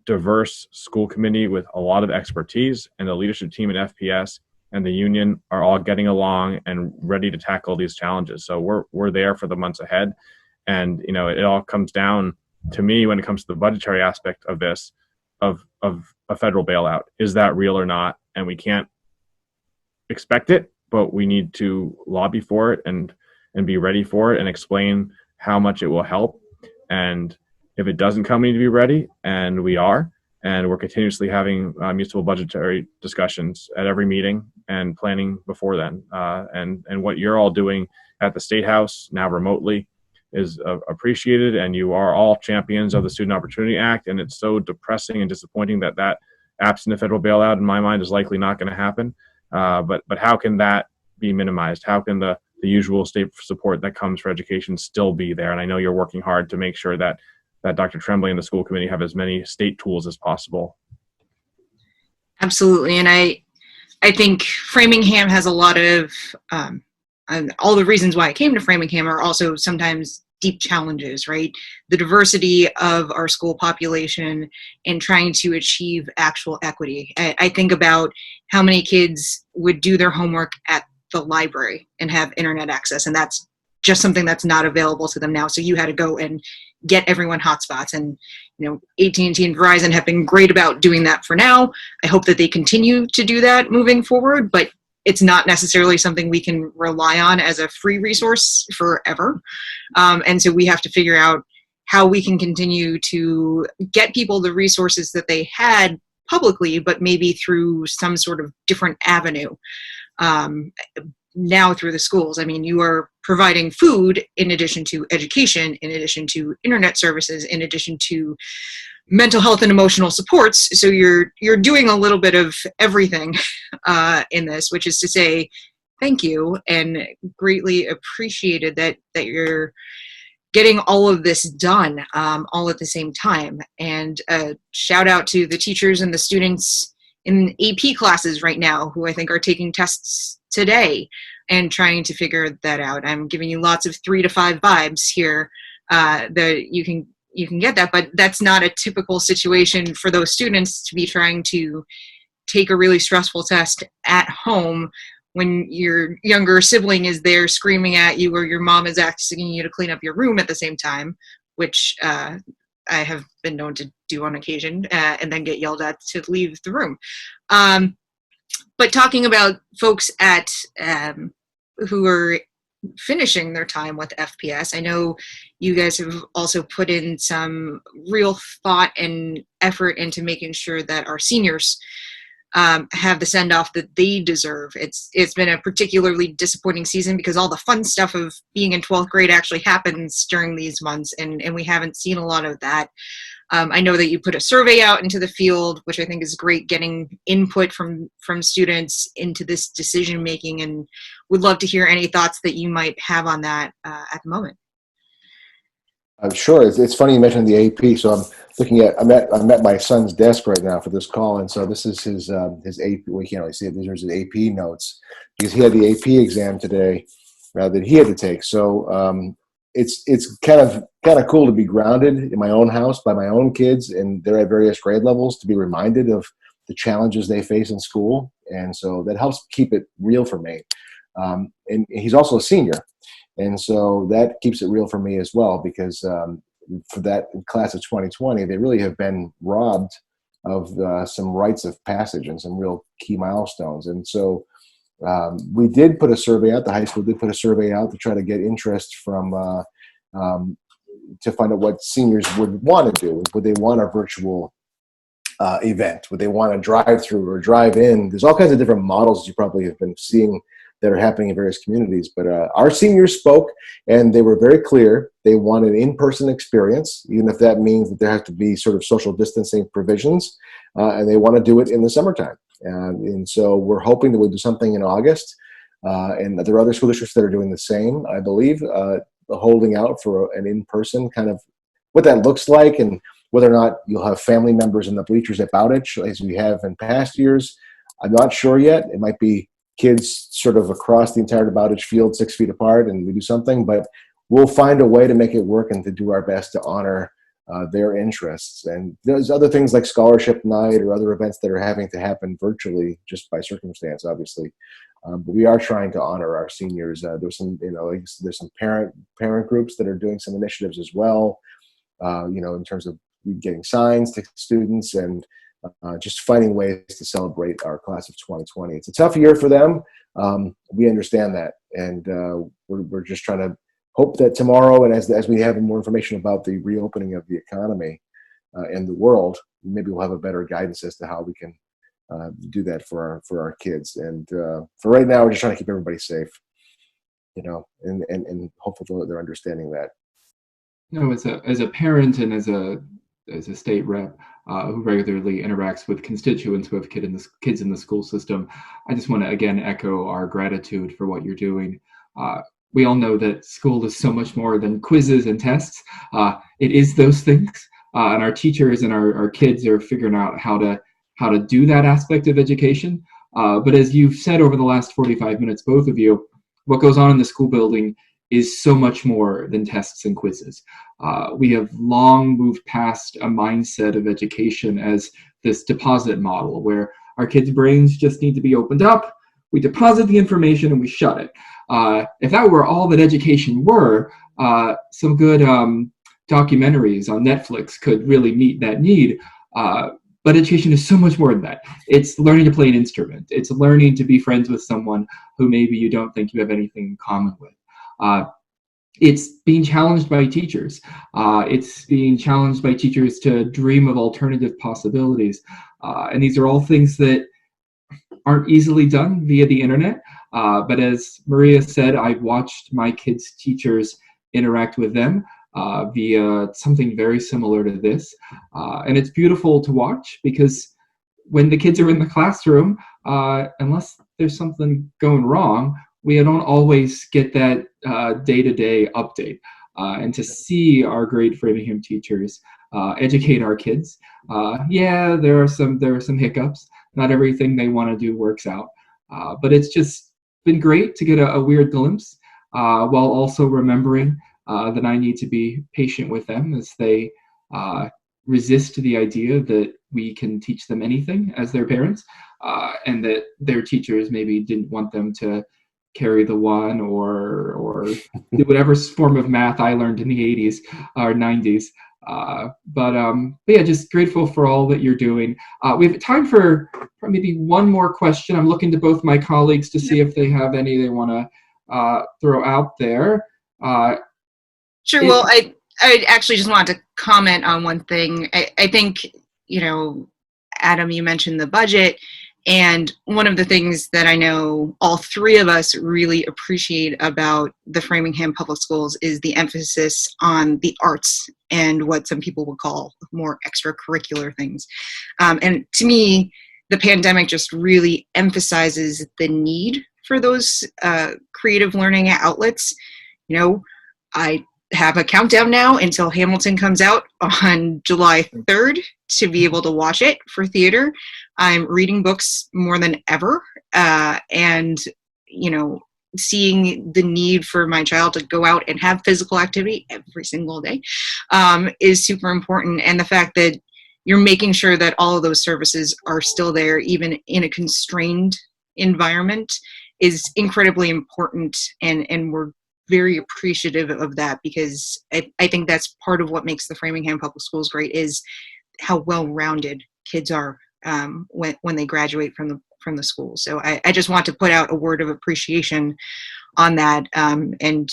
diverse school committee with a lot of expertise, and the leadership team at FPS and the union are all getting along and ready to tackle these challenges. So we're there for the months ahead. And, it all comes down to me when it comes to the budgetary aspect of this, of a federal bailout. Is that real or not? And we can't expect it, but we need to lobby for it and be ready for it and explain how much it will help. And if it doesn't come, we need to be ready, and we are. And we're continuously having municipal budgetary discussions at every meeting and planning before then. And what you're all doing at the State House, now remotely, is appreciated, and you are all champions of the Student Opportunity Act. And it's so depressing and disappointing that absent a federal bailout, in my mind, is likely not going to happen. But how can that be minimized? How can the usual state support that comes for education still be there? And I know you're working hard to make sure that Dr. Tremblay and the school committee have as many state tools as possible. Absolutely. And I think Framingham has a lot of, and all the reasons why I came to Framingham are also sometimes deep challenges, right? The diversity of our school population and trying to achieve actual equity. I think about how many kids would do their homework at the library and have internet access, and that's just something that's not available to them now. So you had to go and get everyone hotspots, and AT&T and Verizon have been great about doing that for now. I hope that they continue to do that moving forward, but it's not necessarily something we can rely on as a free resource forever. And so we have to figure out how we can continue to get people the resources that they had publicly, but maybe through some sort of different avenue. Now through the schools. I mean, you are providing food in addition to education, in addition to internet services, in addition to mental health and emotional supports. So you're doing a little bit of everything in this, which is to say thank you, and greatly appreciated that you're getting all of this done all at the same time. And shout out to the teachers and the students in AP classes right now who I think are taking tests today and trying to figure that out. I'm giving you lots of 3 to 5 vibes here that you can get that, but that's not a typical situation for those students to be trying to take a really stressful test at home when your younger sibling is there screaming at you, or your mom is asking you to clean up your room at the same time, which I have been known to do on occasion, and then get yelled at to leave the room. But talking about folks at who are finishing their time with FPS, I know you guys have also put in some real thought and effort into making sure that our seniors have the send-off that they deserve. It's been a particularly disappointing season because all the fun stuff of being in 12th grade actually happens during these months, and we haven't seen a lot of that. I know that you put a survey out into the field, which I think is great, getting input from students into this decision making, and would love to hear any thoughts that you might have on that at the moment. Sure. It's funny you mentioned the AP. So I'm looking at, I'm at my son's desk right now for this call, and so this is his AP. We can't really see it. These are his AP notes because he had the AP exam today that he had to take. So it's kind of cool to be grounded in my own house by my own kids, and they're at various grade levels, to be reminded of the challenges they face in school, and so that helps keep it real for me. And he's also a senior, and so that keeps it real for me as well, because for that class of 2020, they really have been robbed of some rites of passage and some real key milestones. And so we did put a survey out. The high school did put a survey out to try to get interest from to find out what seniors would want to do. Would they want a virtual event? Would they want a drive-through or drive-in? There's all kinds of different models you probably have been seeing that are happening in various communities. But our seniors spoke, and they were very clear. They want an in-person experience, even if that means that there has to be sort of social distancing provisions, and they want to do it in the summertime. And so we're hoping that we'll do something in August. And there are other school districts that are doing the same, I believe, holding out for an in-person kind of what that looks like, and whether or not you'll have family members in the bleachers at Bowditch, as we have in past years. I'm not sure yet. It might be kids sort of across the entire Bowditch field, 6 feet apart, and we do something, but we'll find a way to make it work and to do our best to honor their interests. And there's other things like scholarship night or other events that are having to happen virtually just by circumstance, obviously. But we are trying to honor our seniors. There's some, there's some parent groups that are doing some initiatives as well, in terms of getting signs to students and just finding ways to celebrate our class of 2020. It's a tough year for them. We understand that. And we're just trying to hope that tomorrow, and as we have more information about the reopening of the economy and the world, maybe we'll have a better guidance as to how we can do that for our kids. And for right now, we're just trying to keep everybody safe, and hopefully they're understanding that. As a parent and as a state rep who regularly interacts with constituents who have kids in the school system, I just want to again echo our gratitude for what you're doing. We all know that school is so much more than quizzes and tests. It is those things, and our teachers and our kids are figuring out how to do that aspect of education. But as you've said over the last 45 minutes, both of you, what goes on in the school building is so much more than tests and quizzes. We have long moved past a mindset of education as this deposit model where our kids' brains just need to be opened up, we deposit the information, and we shut it. If that were all that education were, some good documentaries on Netflix could really meet that need. But education is so much more than that. It's learning to play an instrument. It's learning to be friends with someone who maybe you don't think you have anything in common with. It's being challenged by teachers. It's being challenged by teachers to dream of alternative possibilities. And these are all things that aren't easily done via the internet. But as Maria said, I've watched my kids' teachers interact with them via something very similar to this. And it's beautiful to watch because when the kids are in the classroom, unless there's something going wrong, we don't always get that day-to-day update. And to see our great Framingham teachers educate our kids, there are some hiccups. Not everything they want to do works out. But it's just been great to get a weird glimpse while also remembering that I need to be patient with them as they resist the idea that we can teach them anything as their parents, and that their teachers maybe didn't want them to carry the one or do whatever form of math I learned in the 80s or 90s. But yeah, just grateful for all that you're doing. We have time for maybe one more question. I'm looking to both my colleagues to see if they have any they want to throw out there. Sure. Well, I actually just wanted to comment on one thing. I think, Adam, you mentioned the budget. And one of the things that I know all three of us really appreciate about the Framingham Public Schools is the emphasis on the arts and what some people would call more extracurricular things. And to me, the pandemic just really emphasizes the need for those creative learning outlets. I have a countdown now until Hamilton comes out on July 3rd to be able to watch it for theater. I'm reading books more than ever. And, seeing the need for my child to go out and have physical activity every single day is super important. And the fact that you're making sure that all of those services are still there, even in a constrained environment, is incredibly important. And we're very appreciative of that, because I think that's part of what makes the Framingham Public Schools great, is how well-rounded kids are when they graduate from the school. So I just want to put out a word of appreciation on that. And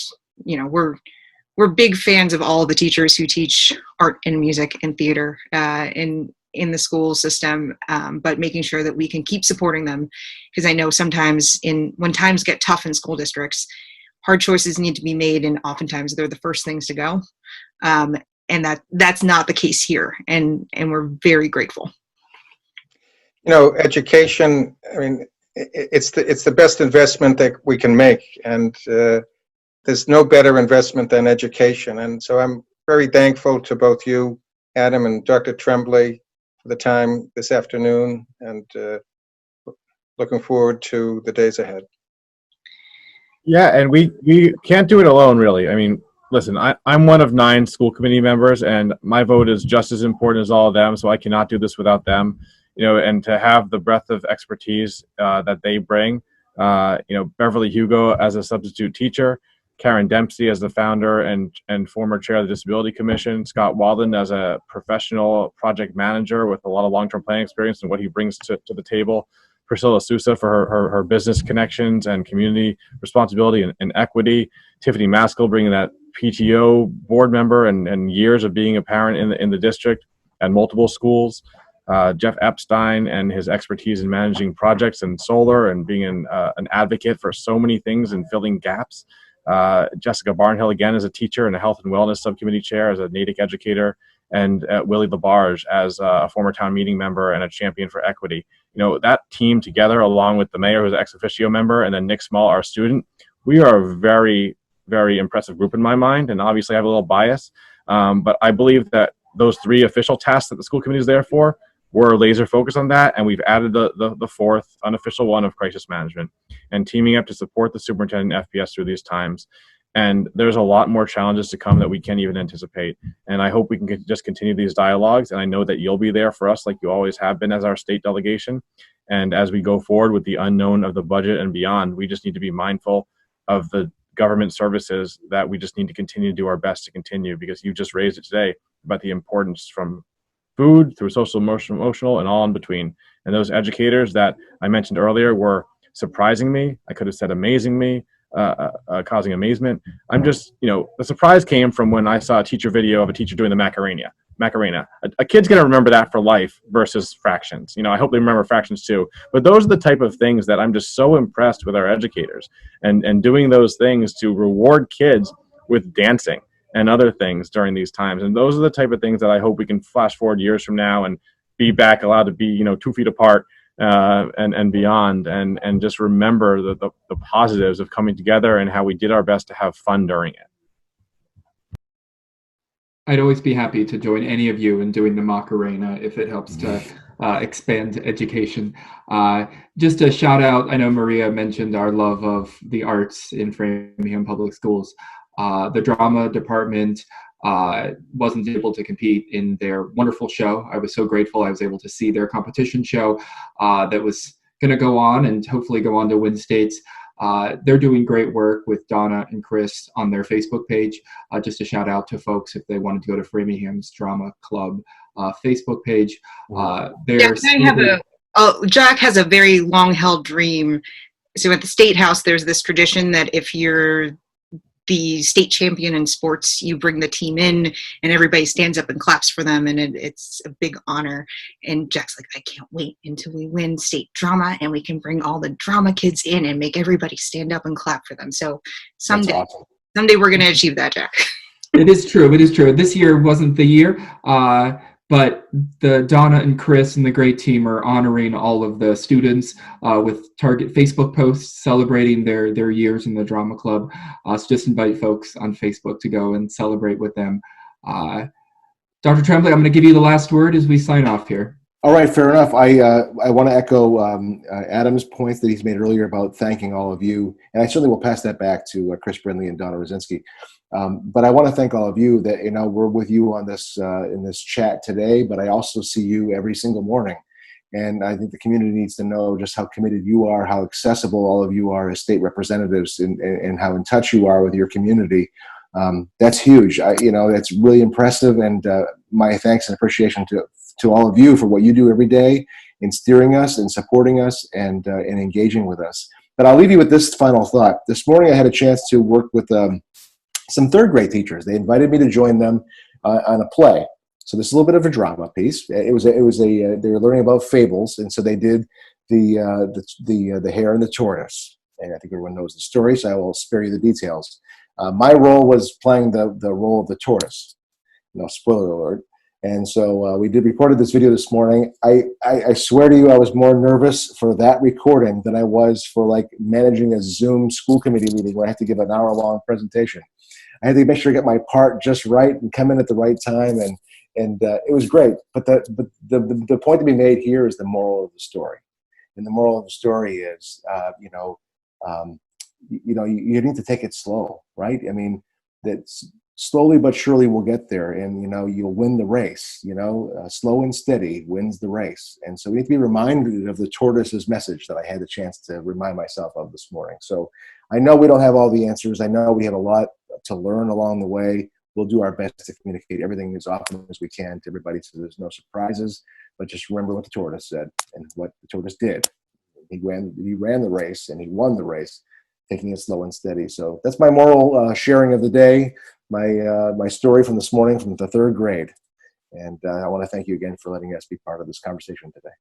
we're big fans of all the teachers who teach art and music and theater in the school system, but making sure that we can keep supporting them, because I know sometimes when times get tough in school districts, hard choices need to be made, and oftentimes they're the first things to go. And that's not the case here, and we're very grateful. Education, I mean, it's the best investment that we can make, and there's no better investment than education. And so I'm very thankful to both you, Adam, and Dr. Tremblay for the time this afternoon, and looking forward to the days ahead. Yeah, and we can't do it alone, really. I mean, listen, I'm one of 9 school committee members, and my vote is just as important as all of them, so I cannot do this without them. And to have the breadth of expertise that they bring, Beverly Hugo as a substitute teacher, Karen Dempsey as the founder and former chair of the Disability Commission, Scott Walden as a professional project manager with a lot of long-term planning experience and what he brings to the table, Priscilla Sousa for her business connections and community responsibility and equity, Tiffany Maskell bringing that PTO board member and years of being a parent in the district and multiple schools, Jeff Epstein and his expertise in managing projects and solar and being an advocate for so many things and filling gaps. Jessica Barnhill, again, as a teacher and a health and wellness subcommittee chair, as a Natick educator, and Willie Labarge as a former town meeting member and a champion for equity. That team together, along with the mayor, who's an ex officio member, and then Nick Small, our student, we are a very, very impressive group in my mind. And obviously I have a little bias, but I believe that those 3 official tasks that the school committee is there for, we're laser focused on that, and we've added the 4th unofficial one of crisis management and teaming up to support the superintendent and FPS through these times. And there's a lot more challenges to come that we can't even anticipate. And I hope we can just continue these dialogues. And I know that you'll be there for us like you always have been as our state delegation. And as we go forward with the unknown of the budget and beyond, we just need to be mindful of the government services that we just need to continue to do our best to continue, because you just raised it today about the importance from food through social, emotional, and all in between. And those educators that I mentioned earlier were surprising me. I could have said amazing me, causing amazement. I'm just, the surprise came from when I saw a teacher video of a teacher doing the Macarena. A kid's going to remember that for life versus fractions. I hope they remember fractions too. But those are the type of things that I'm just so impressed with our educators and doing those things to reward kids with dancing and other things during these times. And those are the type of things that I hope we can flash forward years from now and be back allowed to be, 2 feet apart and beyond, and just remember the positives of coming together and how we did our best to have fun during it. I'd always be happy to join any of you in doing the Macarena if it helps to expand education. Just a shout out, I know Maria mentioned our love of the arts in Framingham Public Schools. The drama department wasn't able to compete in their wonderful show. I was so grateful I was able to see their competition show that was going to go on and hopefully go on to win states. They're doing great work with Donna and Chris on their Facebook page. Just a shout out to folks if they wanted to go to Framingham's Drama Club Facebook page. Jack has a very long held dream. So at the State House, there's this tradition that if you're the state champion in sports, you bring the team in and everybody stands up and claps for them, and it's a big honor. And Jack's like, I can't wait until we win state drama and we can bring all the drama kids in and make everybody stand up and clap for them. So someday we're going to achieve that, Jack. It is true. This year wasn't the year, but the Donna and Chris and the great team are honoring all of the students with Target Facebook posts celebrating their years in the drama club. So just invite folks on Facebook to go and celebrate with them. Dr. Tremblay, I'm going to give you the last word as we sign off here. All right, fair enough. I want to echo Adam's points that he's made earlier about thanking all of you, and I certainly will pass that back to Chris Brindley and Donna Rosinski. But I want to thank all of you that we're with you on this in this chat today. But I also see you every single morning, and I think the community needs to know just how committed you are, how accessible all of you are as state representatives, and how in touch you are with your community. That's huge. That's really impressive, and my thanks and appreciation to all of you for what you do every day in steering us and supporting us and engaging with us. But I'll leave you with this final thought. This morning I had a chance to work with some third grade teachers. They invited me to join them on a play. So this is a little bit of a drama piece. They were learning about fables, and so they did the hare and the tortoise. And I think everyone knows the story, so I will spare you the details. My role was playing the role of the tortoise. No, spoiler alert. And so we recorded this video this morning. I swear to you, I was more nervous for that recording than I was for like managing a Zoom school committee meeting where I have to give an hour-long presentation. I had to make sure I get my part just right and come in at the right time, and it was great. But the point to be made here is the moral of the story, and the moral of the story is you need to take it slow, right? I mean, that's slowly but surely we'll get there, and you'll win the race. Slow and steady wins the race. And so we need to be reminded of the tortoise's message that I had the chance to remind myself of this morning. So I know we don't have all the answers. I know we have a lot to learn along the way. We'll do our best to communicate everything as often as we can to everybody so there's no surprises. But just remember what the tortoise said and what the tortoise did. He ran the race and he won the race, taking it slow and steady. So that's my moral sharing of the day. My story from this morning from the third grade. And I want to thank you again for letting us be part of this conversation today.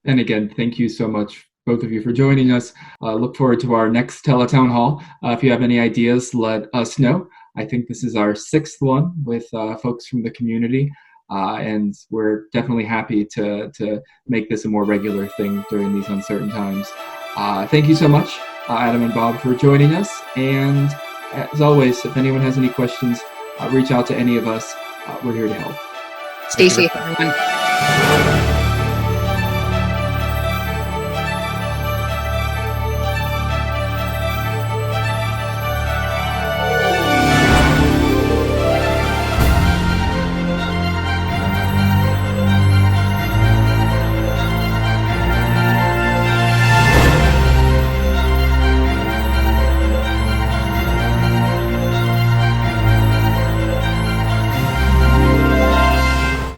And again, thank you so much, both of you, for joining us. Look forward to our next teletown hall. If you have any ideas, let us know. I think this is our 6th one with folks from the community. And we're definitely happy to make this a more regular thing during these uncertain times. Thank you so much, Adam and Bob, for joining us. And as always, if anyone has any questions, reach out to any of us. We're here to help. Stay safe, everyone.